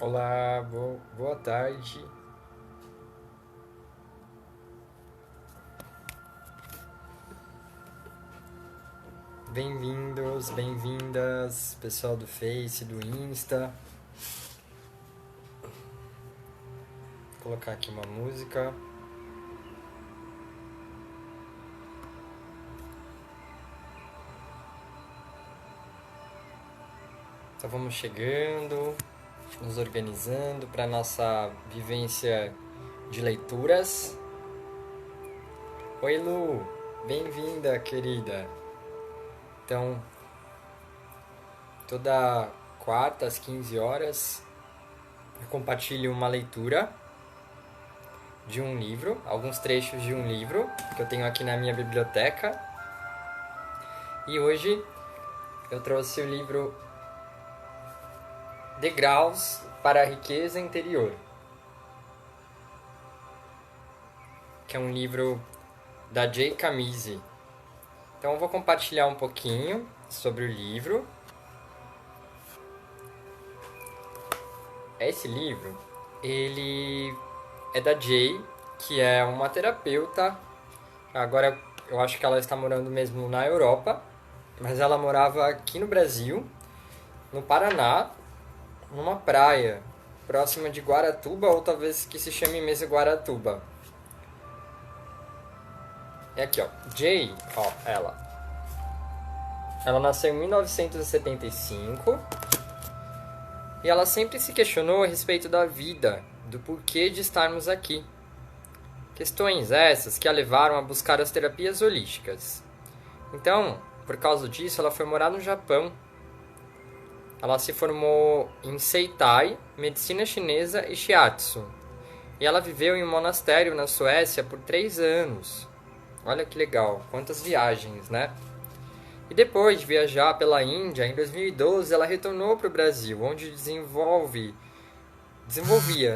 Olá, boa tarde. Bem-vindos, bem-vindas, pessoal do Face, do Insta. Vou colocar aqui uma música. Então vamos chegando, nos organizando para nossa vivência de leituras. Oi, Lu, bem-vinda, querida. Então, toda quarta às 15 horas, eu compartilho uma leitura de um livro, alguns trechos de um livro que eu tenho aqui na minha biblioteca. E hoje eu trouxe o livro Degraus para a Riqueza Interior, que é um livro da J. Camise. Então eu vou compartilhar um pouquinho sobre o livro. Esse livro, ele é da Jay, que é uma terapeuta. Agora eu acho que ela está morando mesmo na Europa, mas ela morava aqui no Brasil, no Paraná, numa praia próxima de Guaratuba, ou talvez que se chame mesmo Guaratuba. É aqui, ó. Jay, ó, ela. Ela nasceu em 1975 e ela sempre se questionou a respeito da vida, do porquê de estarmos aqui. Questões essas que a levaram a buscar as terapias holísticas. Então, por causa disso, ela foi morar no Japão. Ela se formou em Seitai, medicina chinesa e shiatsu. E ela viveu em um monastério na Suécia por 3 anos. Olha que legal, quantas viagens, né? E depois de viajar pela Índia, em 2012 ela retornou para o Brasil, onde desenvolvia,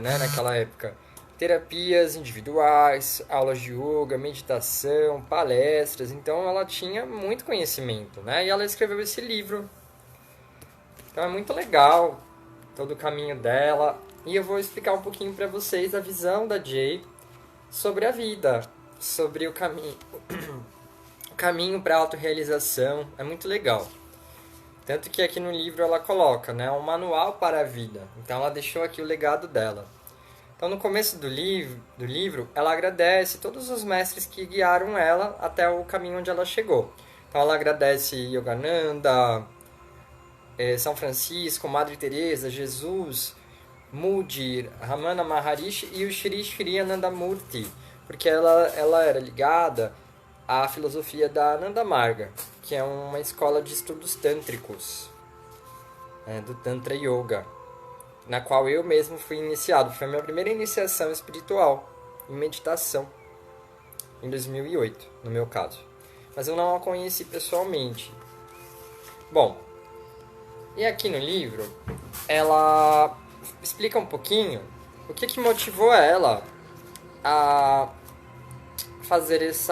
né, naquela época, terapias individuais, aulas de yoga, meditação, palestras. Então ela tinha muito conhecimento, né? E ela escreveu esse livro. Então é muito legal todo o caminho dela. E eu vou explicar um pouquinho para vocês a visão da Jay sobre a vida, sobre o caminho para a autorrealização. É muito legal. Tanto que aqui no livro ela coloca, né, um manual para a vida. Então ela deixou aqui o legado dela. Então no começo do livro ela agradece todos os mestres que guiaram ela até o caminho onde ela chegou. Então ela agradece Yogananda, São Francisco, Madre Teresa, Jesus, Moody, Ramana Maharishi e o Shri Shri Anandamurti, porque ela era ligada à filosofia da Ananda Marga, que é uma escola de estudos tântricos, do Tantra Yoga, na qual eu mesmo fui iniciado. Foi a minha primeira iniciação espiritual em meditação, em 2008, no meu caso. Mas eu não a conheci pessoalmente. Bom, e aqui no livro, ela explica um pouquinho o que motivou ela a fazer esse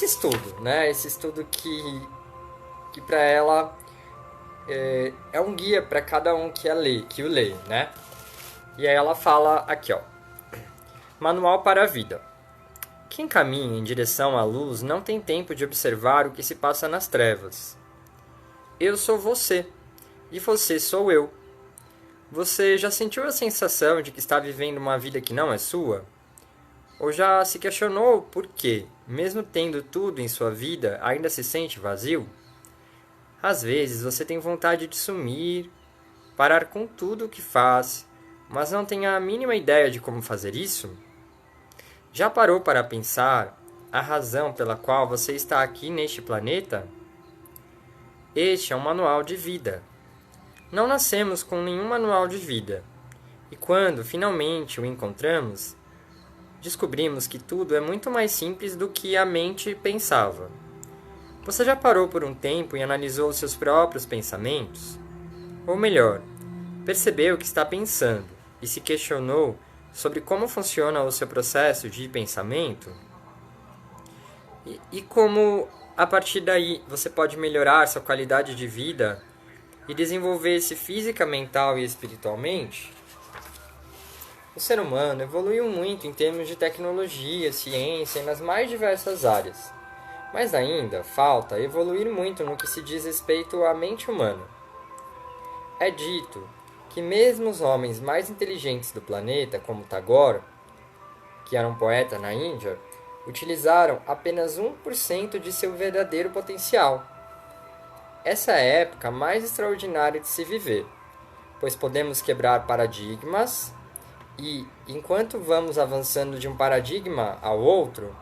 estudo, né? Esse estudo que para ela é um guia para cada um que o lê, né? E aí ela fala aqui, ó. Manual para a vida. Quem caminha em direção à luz não tem tempo de observar o que se passa nas trevas. Eu sou você, e você sou eu. Você já sentiu a sensação de que está vivendo uma vida que não é sua? Ou já se questionou por que, mesmo tendo tudo em sua vida, ainda se sente vazio? Às vezes você tem vontade de sumir, parar com tudo o que faz, mas não tem a mínima ideia de como fazer isso? Já parou para pensar a razão pela qual você está aqui neste planeta? Este é um manual de vida. Não nascemos com nenhum manual de vida. E quando finalmente o encontramos, descobrimos que tudo é muito mais simples do que a mente pensava. Você já parou por um tempo e analisou seus próprios pensamentos? Ou melhor, percebeu o que está pensando e se questionou sobre como funciona o seu processo de pensamento? E como a partir daí você pode melhorar sua qualidade de vida e desenvolver-se física, mental e espiritualmente, o ser humano evoluiu muito em termos de tecnologia, ciência e nas mais diversas áreas. Mas ainda falta evoluir muito no que se diz respeito à mente humana. É dito que mesmo os homens mais inteligentes do planeta, como Tagore, que era um poeta na Índia, utilizaram apenas 1% de seu verdadeiro potencial. Essa é a época mais extraordinária de se viver, pois podemos quebrar paradigmas e, enquanto vamos avançando de um paradigma ao outro,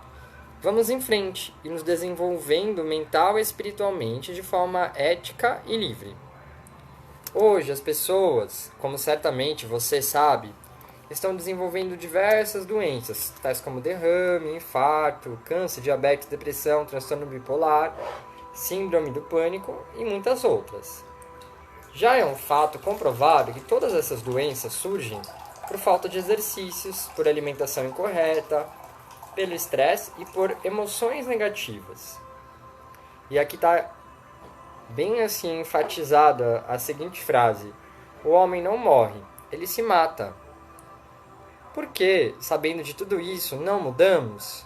vamos em frente e nos desenvolvendo mental e espiritualmente de forma ética e livre. Hoje, as pessoas, como certamente você sabe, estão desenvolvendo diversas doenças, tais como derrame, infarto, câncer, diabetes, depressão, transtorno bipolar, síndrome do pânico e muitas outras. Já é um fato comprovado que todas essas doenças surgem por falta de exercícios, por alimentação incorreta, pelo estresse e por emoções negativas. E aqui está bem assim enfatizada a seguinte frase: o homem não morre, ele se mata. Por que, sabendo de tudo isso, não mudamos?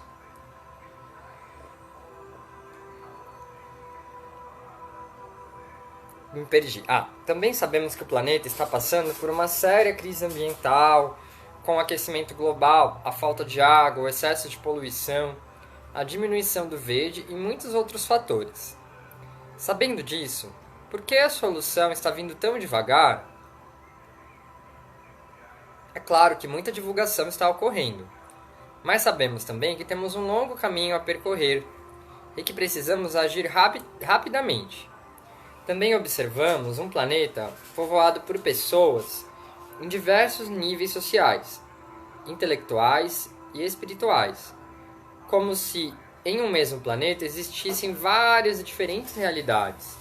Me perdi. Também sabemos que o planeta está passando por uma séria crise ambiental, com o aquecimento global, a falta de água, o excesso de poluição, a diminuição do verde e muitos outros fatores. Sabendo disso, por que a solução está vindo tão devagar? É claro que muita divulgação está ocorrendo, mas sabemos também que temos um longo caminho a percorrer e que precisamos agir rapidamente. Também observamos um planeta povoado por pessoas em diversos níveis sociais, intelectuais e espirituais, como se em um mesmo planeta existissem várias e diferentes realidades.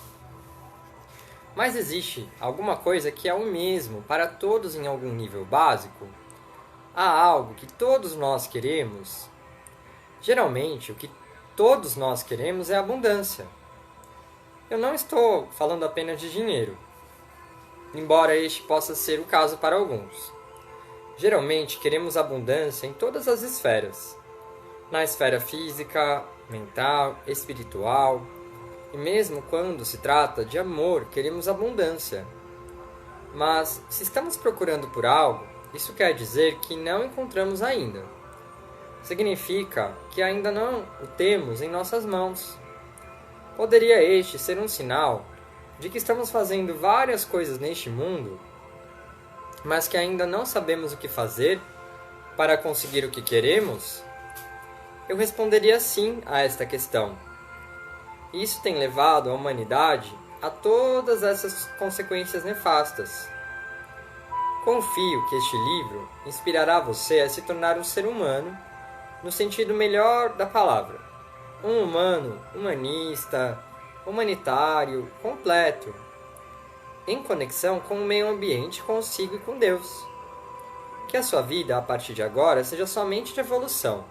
Mas existe alguma coisa que é o mesmo para todos em algum nível básico? Há algo que todos nós queremos? Geralmente, o que todos nós queremos é abundância. Eu não estou falando apenas de dinheiro, embora este possa ser o caso para alguns. Geralmente, queremos abundância em todas as esferas. Na esfera física, mental, espiritual, e mesmo quando se trata de amor, queremos abundância. Mas, se estamos procurando por algo, isso quer dizer que não encontramos ainda. Significa que ainda não o temos em nossas mãos. Poderia este ser um sinal de que estamos fazendo várias coisas neste mundo, mas que ainda não sabemos o que fazer para conseguir o que queremos? Eu responderia sim a esta questão. Isso tem levado a humanidade a todas essas consequências nefastas. Confio que este livro inspirará você a se tornar um ser humano no sentido melhor da palavra. Um humano, humanista, humanitário, completo, em conexão com o meio ambiente, consigo e com Deus. Que a sua vida, a partir de agora, seja somente de evolução,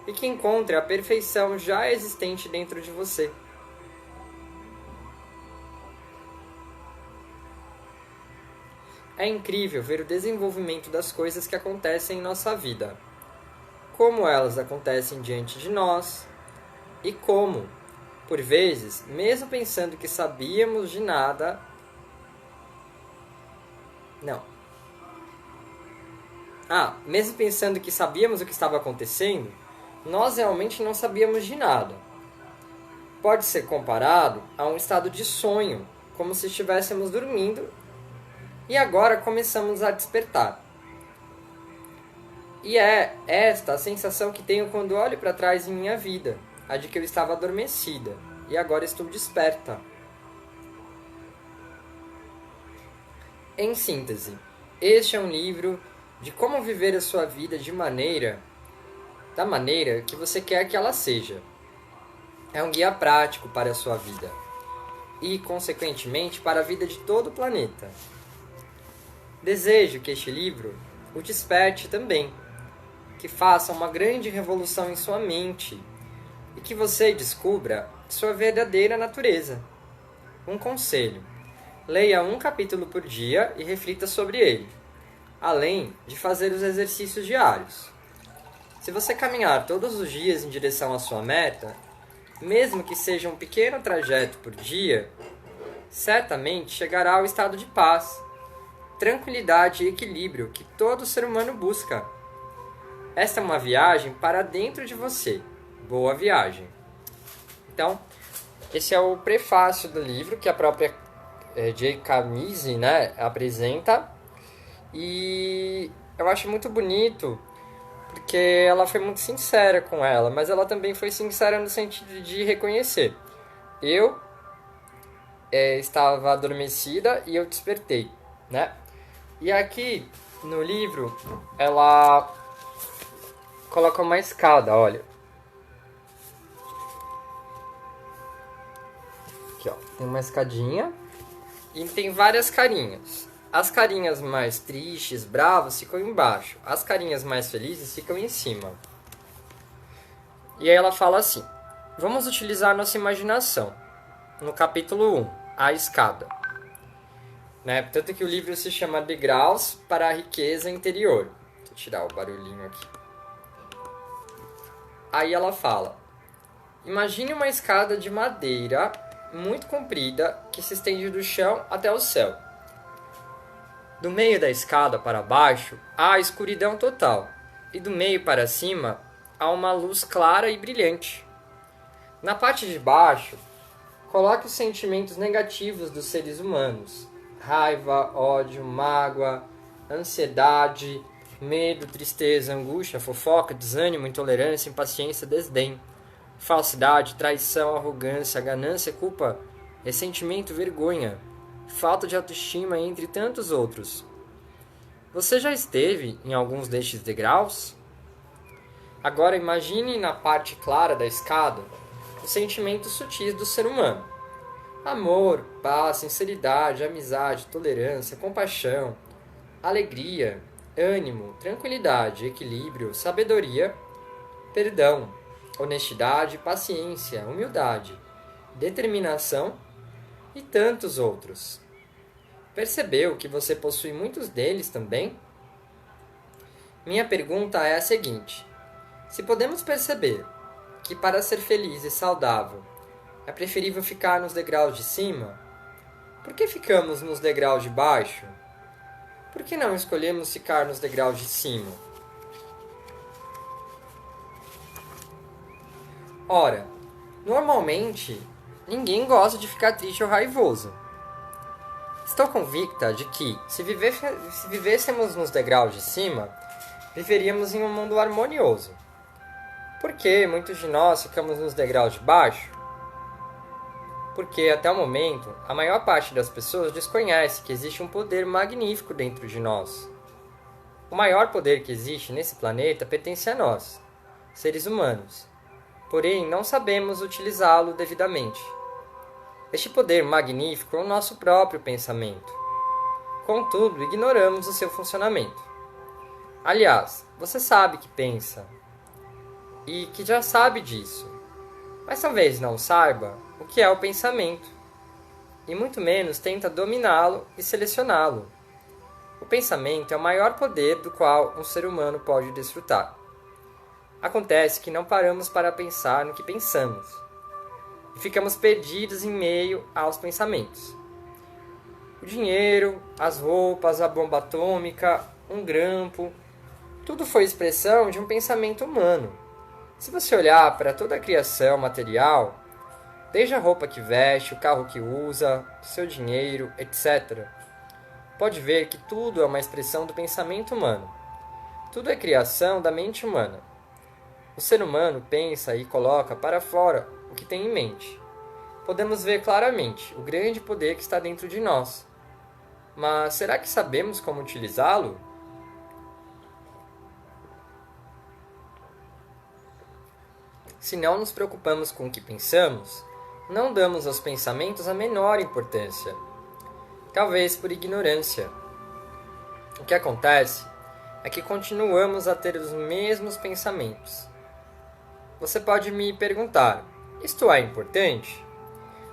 e que encontre a perfeição já existente dentro de você. É incrível ver o desenvolvimento das coisas que acontecem em nossa vida, como elas acontecem diante de nós, e como, por vezes, mesmo pensando que sabíamos de nada, mesmo pensando que sabíamos o que estava acontecendo, nós realmente não sabíamos de nada. Pode ser comparado a um estado de sonho, como se estivéssemos dormindo e agora começamos a despertar. E é esta a sensação que tenho quando olho para trás em minha vida, a de que eu estava adormecida e agora estou desperta. Em síntese, este é um livro de como viver a sua vida da maneira que você quer que ela seja. É um guia prático para a sua vida e, consequentemente, para a vida de todo o planeta. Desejo que este livro o desperte também, que faça uma grande revolução em sua mente, e que você descubra sua verdadeira natureza. Um conselho: leia um capítulo por dia e reflita sobre ele, além de fazer os exercícios diários. Se você caminhar todos os dias em direção à sua meta, mesmo que seja um pequeno trajeto por dia, certamente chegará ao estado de paz, tranquilidade e equilíbrio que todo ser humano busca. Esta é uma viagem para dentro de você. Boa viagem! Então, esse é o prefácio do livro que a própria J.K. Camise, né, apresenta. E eu acho muito bonito porque ela foi muito sincera com ela, mas ela também foi sincera no sentido de reconhecer. Eu estava adormecida e eu despertei, né? E aqui no livro ela coloca uma escada, olha. Aqui, ó, tem uma escadinha e tem várias carinhas. As carinhas mais tristes, bravas, ficam embaixo. As carinhas mais felizes ficam em cima. E aí ela fala assim: vamos utilizar nossa imaginação. No capítulo 1, a escada. Né? Tanto que o livro se chama Degraus para a Riqueza Interior. Deixa eu tirar o barulhinho aqui. Aí ela fala: imagine uma escada de madeira muito comprida que se estende do chão até o céu. Do meio da escada para baixo há a escuridão total, e do meio para cima há uma luz clara e brilhante. Na parte de baixo, coloque os sentimentos negativos dos seres humanos: raiva, ódio, mágoa, ansiedade, medo, tristeza, angústia, fofoca, desânimo, intolerância, impaciência, desdém, falsidade, traição, arrogância, ganância, culpa, ressentimento, vergonha, falta de autoestima, entre tantos outros. Você já esteve em alguns destes degraus? Agora imagine na parte clara da escada os sentimentos sutis do ser humano: amor, paz, sinceridade, amizade, tolerância, compaixão, alegria, ânimo, tranquilidade, equilíbrio, sabedoria, perdão, honestidade, paciência, humildade, determinação e tantos outros. Percebeu que você possui muitos deles também? Minha pergunta é a seguinte: se podemos perceber que para ser feliz e saudável é preferível ficar nos degraus de cima, por que ficamos nos degraus de baixo? Por que não escolhemos ficar nos degraus de cima? Ora, normalmente ninguém gosta de ficar triste ou raivoso. Estou convicta de que, se vivêssemos nos degraus de cima, viveríamos em um mundo harmonioso. Por que muitos de nós ficamos nos degraus de baixo? Porque, até o momento, a maior parte das pessoas desconhece que existe um poder magnífico dentro de nós. O maior poder que existe nesse planeta pertence a nós, seres humanos. Porém, não sabemos utilizá-lo devidamente. Este poder magnífico é o nosso próprio pensamento. Contudo, ignoramos o seu funcionamento. Aliás, você sabe que pensa e que já sabe disso, mas talvez não saiba o que é o pensamento, e muito menos tenta dominá-lo e selecioná-lo. O pensamento é o maior poder do qual um ser humano pode desfrutar. Acontece que não paramos para pensar no que pensamos, e ficamos perdidos em meio aos pensamentos. O dinheiro, as roupas, a bomba atômica, um grampo, tudo foi expressão de um pensamento humano. Se você olhar para toda a criação material, desde a roupa que veste, o carro que usa, seu dinheiro, etc., pode ver que tudo é uma expressão do pensamento humano. Tudo é criação da mente humana. O ser humano pensa e coloca para fora o que tem em mente. Podemos ver claramente o grande poder que está dentro de nós. Mas será que sabemos como utilizá-lo? Se não nos preocupamos com o que pensamos, não damos aos pensamentos a menor importância. Talvez por ignorância. O que acontece é que continuamos a ter os mesmos pensamentos. Você pode me perguntar: isto é importante?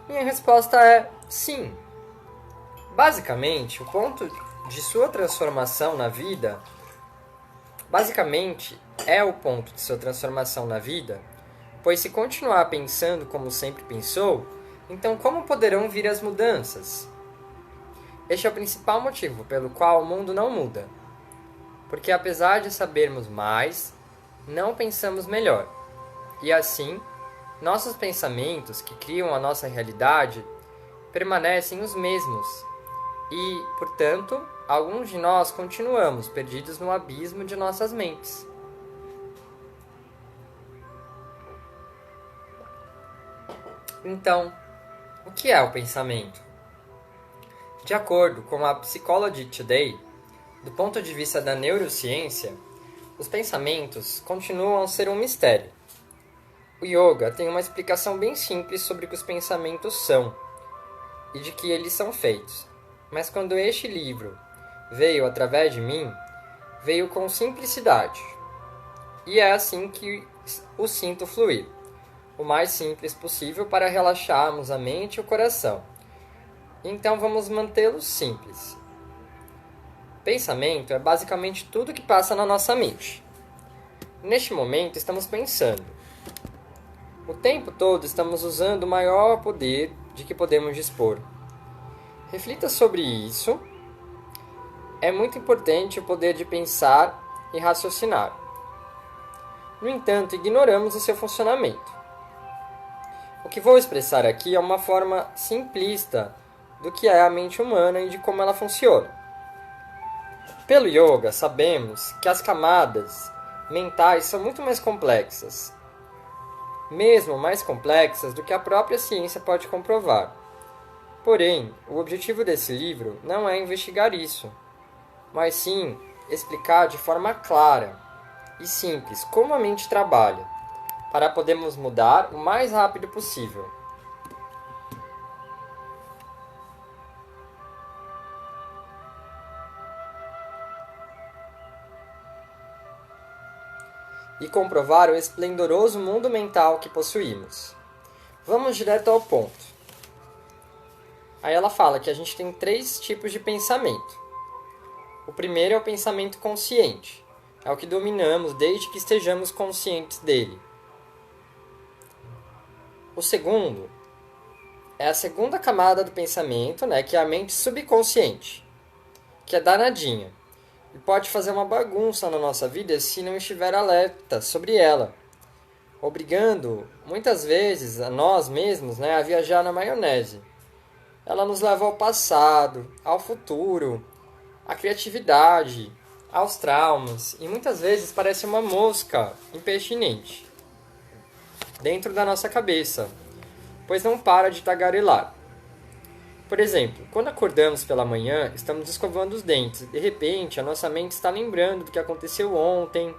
Minha resposta é sim. Basicamente, o ponto de sua transformação na vida, pois se continuar pensando como sempre pensou, então como poderão vir as mudanças? Este é o principal motivo pelo qual o mundo não muda. Porque apesar de sabermos mais, não pensamos melhor. E assim, nossos pensamentos que criam a nossa realidade permanecem os mesmos. E, portanto, alguns de nós continuamos perdidos no abismo de nossas mentes. Então, o que é o pensamento? De acordo com a Psychology Today, do ponto de vista da neurociência, os pensamentos continuam a ser um mistério. O yoga tem uma explicação bem simples sobre o que os pensamentos são e de que eles são feitos. Mas quando este livro veio através de mim, veio com simplicidade. E é assim que o sinto fluir, o mais simples possível para relaxarmos a mente e o coração. Então vamos mantê-lo simples. Pensamento é basicamente tudo que passa na nossa mente. Neste momento estamos pensando. O tempo todo estamos usando o maior poder de que podemos dispor. Reflita sobre isso. É muito importante o poder de pensar e raciocinar. No entanto, ignoramos o seu funcionamento. O que vou expressar aqui é uma forma simplista do que é a mente humana e de como ela funciona. Pelo yoga, sabemos que as camadas mentais são muito mais complexas, mesmo mais complexas do que a própria ciência pode comprovar. Porém, o objetivo desse livro não é investigar isso, mas sim explicar de forma clara e simples como a mente trabalha, para podermos mudar o mais rápido possível. E comprovar o esplendoroso mundo mental que possuímos. Vamos direto ao ponto. Aí ela fala que a gente tem 3 tipos de pensamento. O primeiro é o pensamento consciente. É o que dominamos desde que estejamos conscientes dele. O segundo é a segunda camada do pensamento, que é a mente subconsciente, que é danadinha. E pode fazer uma bagunça na nossa vida se não estiver alerta sobre ela, obrigando, muitas vezes, a nós mesmos a viajar na maionese. Ela nos leva ao passado, ao futuro, à criatividade, aos traumas, e muitas vezes parece uma mosca impertinente dentro da nossa cabeça, pois não para de tagarelar. Por exemplo, quando acordamos pela manhã, estamos escovando os dentes. De repente, a nossa mente está lembrando do que aconteceu ontem,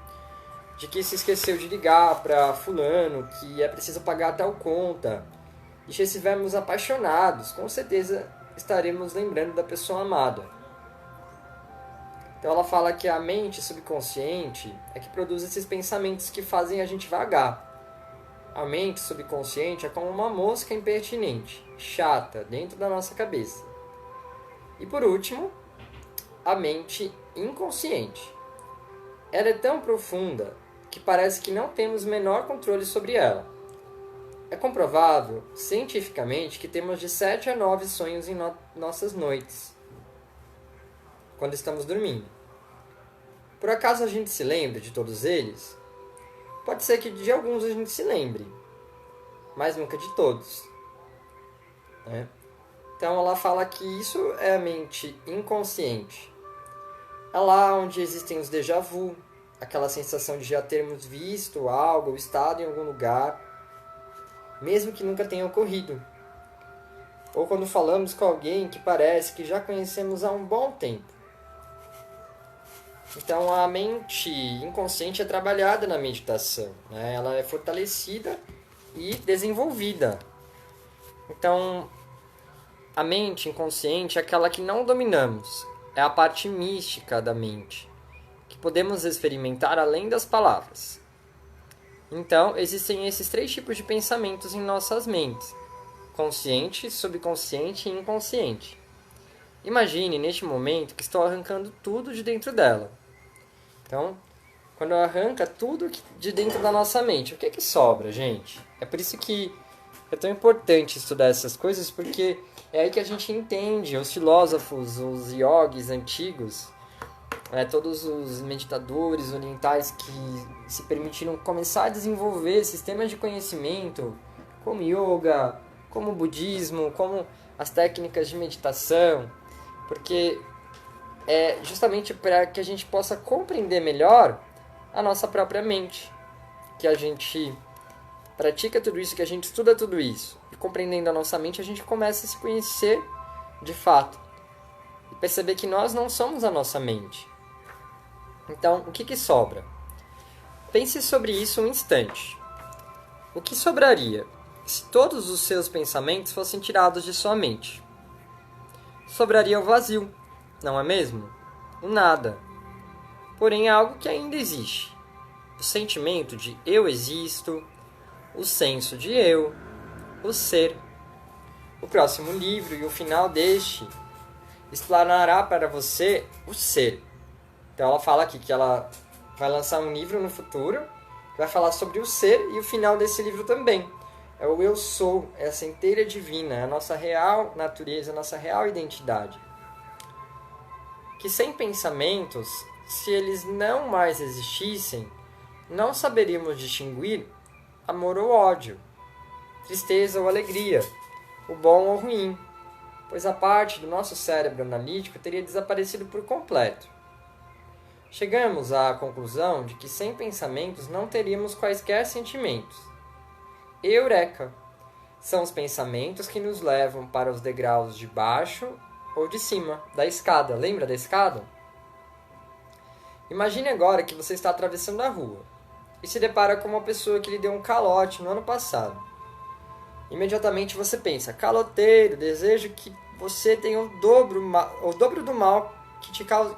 de que se esqueceu de ligar para fulano, que é preciso pagar tal conta. E se estivermos apaixonados, com certeza estaremos lembrando da pessoa amada. Então ela fala que a mente subconsciente é que produz esses pensamentos que fazem a gente vagar. A mente subconsciente é como uma mosca impertinente, chata, dentro da nossa cabeça. E por último, a mente inconsciente. Ela é tão profunda que parece que não temos o menor controle sobre ela. É comprovável, cientificamente, que temos de 7 a 9 sonhos em nossas noites, quando estamos dormindo. Por acaso a gente se lembra de todos eles? Pode ser que de alguns a gente se lembre, mas nunca de todos. Então ela fala que isso é a mente inconsciente. É lá onde existem os déjà vu, aquela sensação de já termos visto algo ou estado em algum lugar, mesmo que nunca tenha ocorrido. Ou quando falamos com alguém que parece que já conhecemos há um bom tempo. Então a mente inconsciente é trabalhada na meditação, Ela é fortalecida e desenvolvida. Então a mente inconsciente é aquela que não dominamos, é a parte mística da mente, que podemos experimentar além das palavras. Então, existem esses 3 tipos de pensamentos em nossas mentes: consciente, subconsciente e inconsciente. Imagine, neste momento, que estou arrancando tudo de dentro dela. Então, quando arranca tudo de dentro da nossa mente, o que sobra, gente? É por isso que é tão importante estudar essas coisas, porque é aí que a gente entende os filósofos, os yogis antigos, todos os meditadores orientais que se permitiram começar a desenvolver sistemas de conhecimento, como yoga, como budismo, como as técnicas de meditação, porque é justamente para que a gente possa compreender melhor a nossa própria mente, que a gente pratica tudo isso, que a gente estuda tudo isso, e compreendendo a nossa mente, a gente começa a se conhecer de fato e perceber que nós não somos a nossa mente. Então, o que sobra? Pense sobre isso um instante. O que sobraria se todos os seus pensamentos fossem tirados de sua mente? Sobraria o vazio, não é mesmo? O nada. Porém, é algo que ainda existe. O sentimento de eu existo, o senso de eu, o ser. O próximo livro e o final deste explanará para você o ser. Então ela fala aqui que ela vai lançar um livro no futuro que vai falar sobre o ser, e o final desse livro também. É o eu sou, é a centelha divina, é a nossa real natureza, a nossa real identidade. Que sem pensamentos, se eles não mais existissem, não saberíamos distinguir amor ou ódio, tristeza ou alegria, o bom ou ruim, pois a parte do nosso cérebro analítico teria desaparecido por completo. Chegamos à conclusão de que sem pensamentos não teríamos quaisquer sentimentos. Eureka! São os pensamentos que nos levam para os degraus de baixo ou de cima da escada. Lembra da escada? Imagine agora que você está atravessando a rua e se depara com uma pessoa que lhe deu um calote no ano passado. Imediatamente você pensa: caloteiro, desejo que você tenha o dobro do mal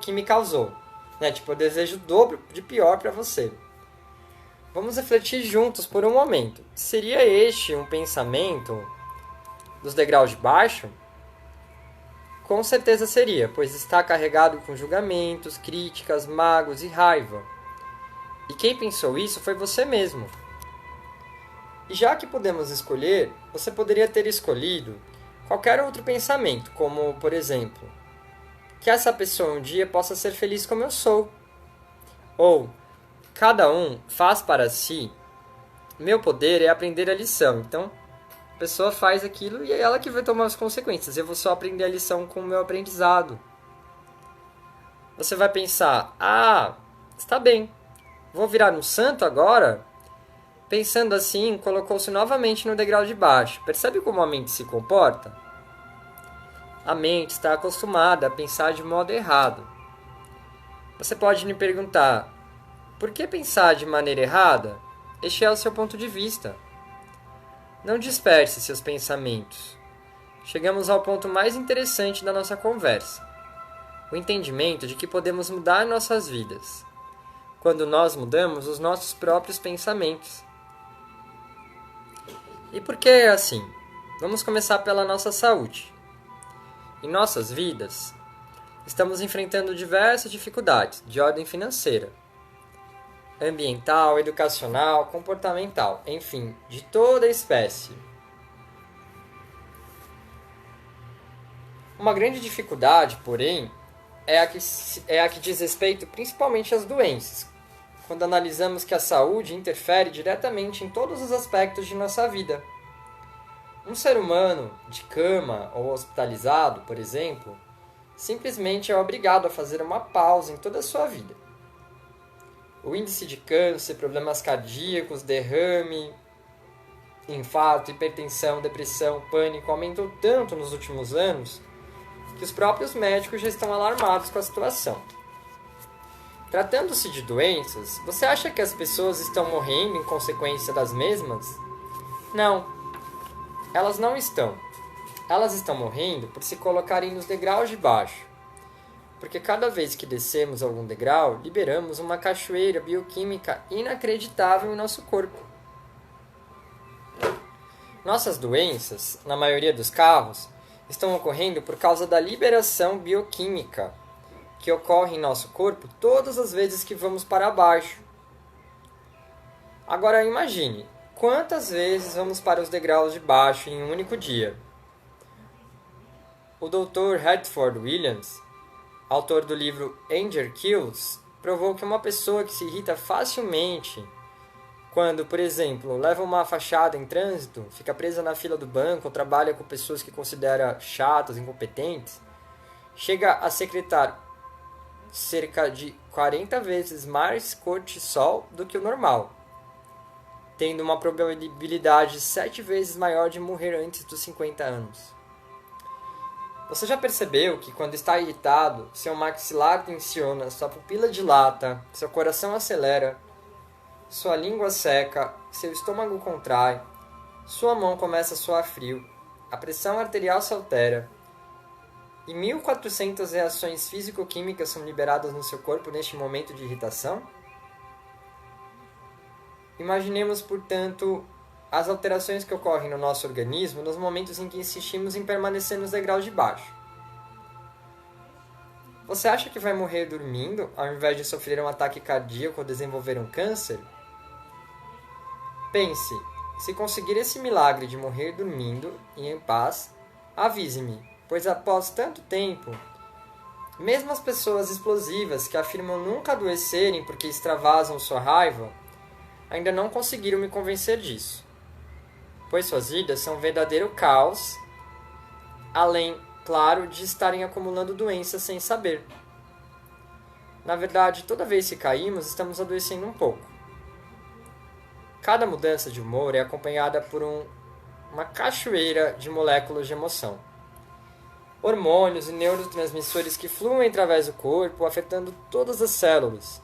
que me causou. Eu desejo o dobro de pior para você. Vamos refletir juntos por um momento. Seria este um pensamento dos degraus de baixo? Com certeza seria, pois está carregado com julgamentos, críticas, mágoas e raiva. E quem pensou isso foi você mesmo. E já que podemos escolher, você poderia ter escolhido qualquer outro pensamento, como, por exemplo, que essa pessoa um dia possa ser feliz como eu sou. Ou, cada um faz para si, meu poder é aprender a lição. Então, a pessoa faz aquilo e é ela que vai tomar as consequências. Eu vou só aprender a lição com o meu aprendizado. Você vai pensar: está bem, vou virar um santo agora? Pensando assim, colocou-se novamente no degrau de baixo. Percebe como a mente se comporta? A mente está acostumada a pensar de modo errado. Você pode me perguntar: por que pensar de maneira errada? Este é o seu ponto de vista. Não disperse seus pensamentos. Chegamos ao ponto mais interessante da nossa conversa: o entendimento de que podemos mudar nossas vidas, quando nós mudamos os nossos próprios pensamentos. E por que é assim? Vamos começar pela nossa saúde. Em nossas vidas, estamos enfrentando diversas dificuldades de ordem financeira, ambiental, educacional, comportamental, enfim, de toda espécie. Uma grande dificuldade, porém, é a que diz respeito principalmente às doenças, quando analisamos que a saúde interfere diretamente em todos os aspectos de nossa vida. Um ser humano de cama ou hospitalizado, por exemplo, simplesmente é obrigado a fazer uma pausa em toda a sua vida. O índice de câncer, problemas cardíacos, derrame, infarto, hipertensão, depressão, pânico aumentou tanto nos últimos anos que os próprios médicos já estão alarmados com a situação. Tratando-se de doenças, você acha que as pessoas estão morrendo em consequência das mesmas? Não. Elas não estão. Elas estão morrendo por se colocarem nos degraus de baixo. porque cada vez que descemos algum degrau, liberamos uma cachoeira bioquímica inacreditável em nosso corpo. Nossas doenças, na maioria dos casos, estão ocorrendo por causa da liberação bioquímica que ocorre em nosso corpo todas as vezes que vamos para baixo. Agora imagine, quantas vezes vamos para os degraus de baixo em um único dia? O Dr. Redford Williams, autor do livro Anger Kills, provou que uma pessoa que se irrita facilmente quando, por exemplo, leva uma fachada em trânsito, fica presa na fila do banco ou trabalha com pessoas que considera chatas, incompetentes, chega a secretar cerca de 40 vezes mais cortisol do que o normal, tendo uma probabilidade 7 vezes maior de morrer antes dos 50 anos. Você já percebeu que quando está irritado, seu maxilar tensiona, sua pupila dilata, seu coração acelera, sua língua seca, seu estômago contrai, sua mão começa a suar frio, a pressão arterial se altera, e 1.400 reações físico-químicas são liberadas no seu corpo neste momento de irritação? Imaginemos, portanto, as alterações que ocorrem no nosso organismo nos momentos em que insistimos em permanecer nos degraus de baixo. Você acha que vai morrer dormindo, ao invés de sofrer um ataque cardíaco ou desenvolver um câncer? Pense, se conseguir esse milagre de morrer dormindo e em paz, avise-me, pois após tanto tempo, mesmo as pessoas explosivas que afirmam nunca adoecerem porque extravasam sua raiva, ainda não conseguiram me convencer disso, pois suas vidas são um verdadeiro caos, além, claro, de estarem acumulando doenças sem saber. Na verdade, toda vez que caímos, estamos adoecendo um pouco. Cada mudança de humor é acompanhada por uma cachoeira de moléculas de emoção. Hormônios e neurotransmissores que fluem através do corpo, afetando todas as células.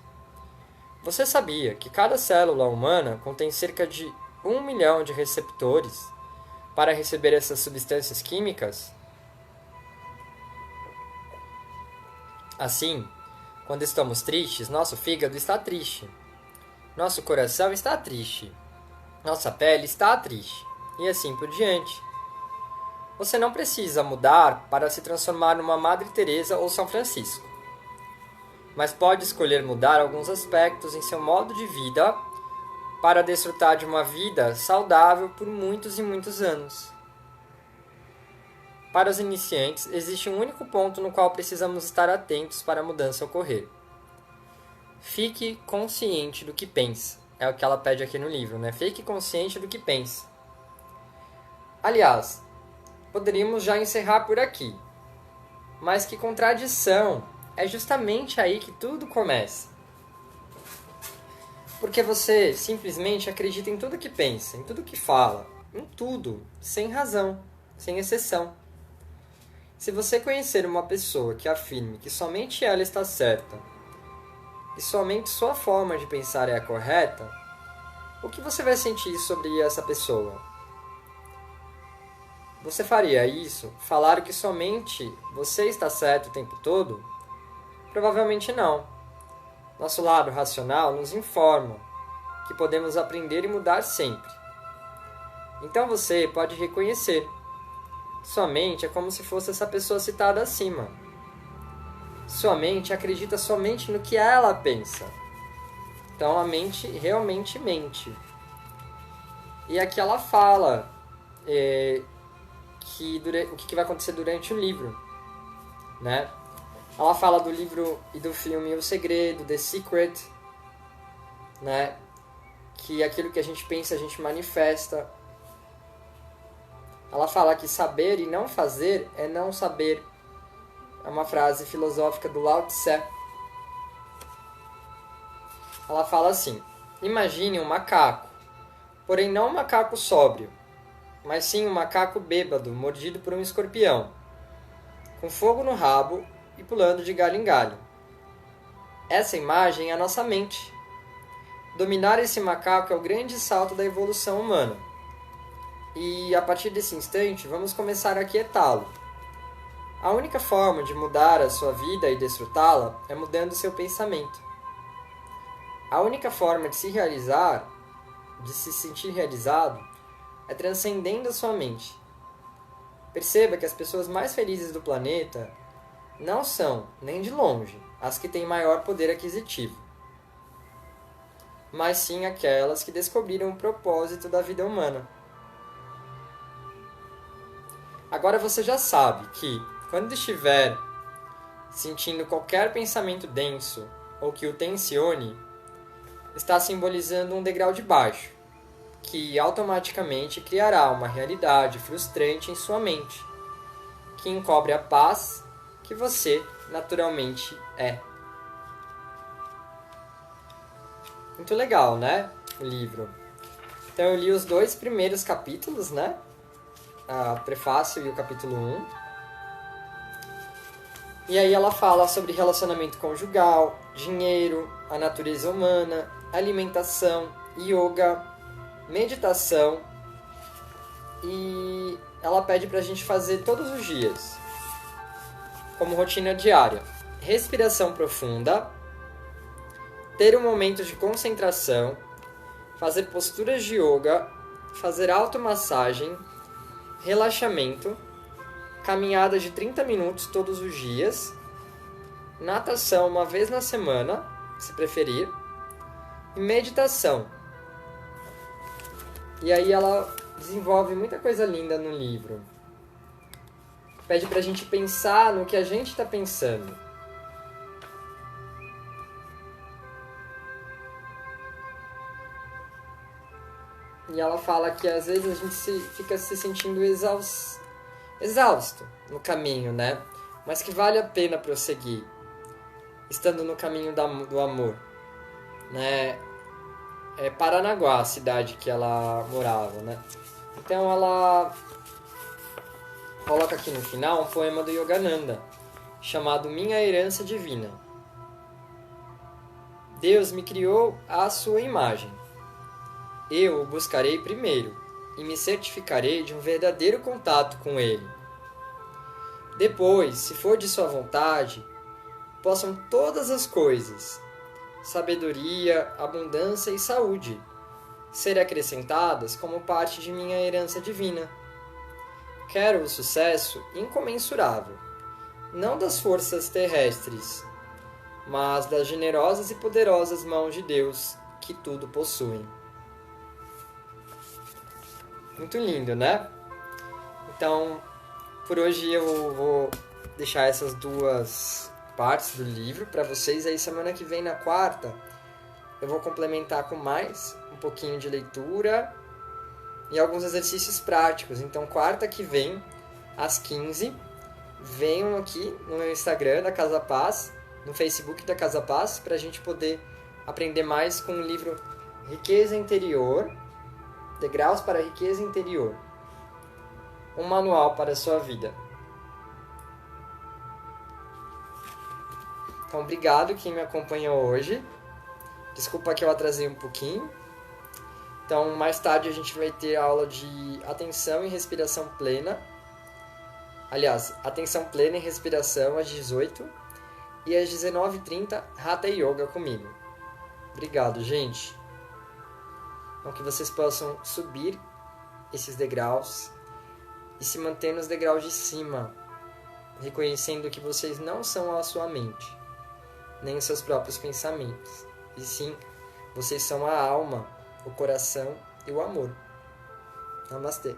Você sabia que cada célula humana contém cerca de 1 milhão de receptores para receber essas substâncias químicas? Assim, quando estamos tristes, nosso fígado está triste. Nosso coração está triste. Nossa pele está triste. E assim por diante. Você não precisa mudar para se transformar numa Madre Teresa ou São Francisco. Mas pode escolher mudar alguns aspectos em seu modo de vida para desfrutar de uma vida saudável por muitos e muitos anos. Para os iniciantes, existe um único ponto no qual precisamos estar atentos para a mudança ocorrer. Fique consciente do que pensa. É o que ela pede aqui no livro, né? Fique consciente do que pensa. Aliás, poderíamos já encerrar por aqui. Mas que contradição! É justamente aí que tudo começa. Porque você simplesmente acredita em tudo que pensa, em tudo que fala, em tudo, sem razão, sem exceção. Se você conhecer uma pessoa que afirme que somente ela está certa e somente sua forma de pensar é a correta, o que você vai sentir sobre essa pessoa? Você faria isso? Falar que somente você está certo o tempo todo? Provavelmente não. Nosso lado racional nos informa que podemos aprender e mudar sempre. Então você pode reconhecer. Sua mente é como se fosse essa pessoa citada acima. Sua mente acredita somente no que ela pensa. Então a mente realmente mente. E aqui ela fala o que vai acontecer durante o livro, né? Ela fala do livro e do filme O Segredo, The Secret, né? Que aquilo que a gente pensa, a gente manifesta. Ela fala que saber e não fazer é não saber. É uma frase filosófica do Lao Tse. Ela fala assim: imagine um macaco, porém não um macaco sóbrio, mas sim um macaco bêbado, mordido por um escorpião, com fogo no rabo e pulando de galho em galho. Essa imagem é a nossa mente. Dominar esse macaco é o grande salto da evolução humana. E a partir desse instante, vamos começar a aquietá-lo. A única forma de mudar a sua vida e desfrutá-la é mudando seu pensamento. A única forma de se realizar, de se sentir realizado, é transcendendo a sua mente. Perceba que as pessoas mais felizes do planeta não são, nem de longe, as que têm maior poder aquisitivo, mas sim aquelas que descobriram o propósito da vida humana. Agora você já sabe que, quando estiver sentindo qualquer pensamento denso ou que o tensione, está simbolizando um degrau de baixo, que automaticamente criará uma realidade frustrante em sua mente, que encobre a paz que você naturalmente é. Muito legal, né? O livro. Então eu li os 2 primeiros capítulos, né? O prefácio e o capítulo 1. E aí ela fala sobre relacionamento conjugal, dinheiro, a natureza humana, alimentação, yoga, meditação, e ela pede pra gente fazer todos os dias, como rotina diária, respiração profunda, ter um momento de concentração, fazer posturas de yoga, fazer automassagem, relaxamento, caminhada de 30 minutos todos os dias, natação uma vez na semana, se preferir, e meditação. E aí ela desenvolve muita coisa linda no livro. Pede pra gente pensar no que a gente está pensando. E ela fala que às vezes a gente fica se sentindo exausto no caminho, né? Mas que vale a pena prosseguir, estando no caminho do amor, né? É Paranaguá, a cidade que ela morava, né? Então ela coloca aqui no final um poema do Yogananda, chamado Minha Herança Divina. Deus me criou à sua imagem. Eu o buscarei primeiro e me certificarei de um verdadeiro contato com ele. Depois, se for de sua vontade, possam todas as coisas, sabedoria, abundância e saúde, ser acrescentadas como parte de minha herança divina. Quero o sucesso incomensurável, não das forças terrestres, mas das generosas e poderosas mãos de Deus que tudo possuem. Muito lindo, né? Então, por hoje eu vou deixar essas 2 partes do livro para vocês. Aí semana que vem, na quarta, eu vou complementar com mais um pouquinho de leitura e alguns exercícios práticos. Então, quarta que vem, às 15, venham aqui no meu Instagram da Casa Paz, no Facebook da Casa Paz, para a gente poder aprender mais com o livro Riqueza Interior, Degraus para a Riqueza Interior. Um manual para a sua vida. Então, obrigado quem me acompanhou hoje. Desculpa que eu atrasei um pouquinho. Então, mais tarde a gente vai ter aula de atenção e respiração plena. Aliás, atenção plena e respiração às 18. E às 19h30, Hatha Yoga comigo. Obrigado, gente. Então, que vocês possam subir esses degraus e se manter nos degraus de cima, reconhecendo que vocês não são a sua mente, nem os seus próprios pensamentos, e sim, vocês são a alma, o coração e o amor. Namastê.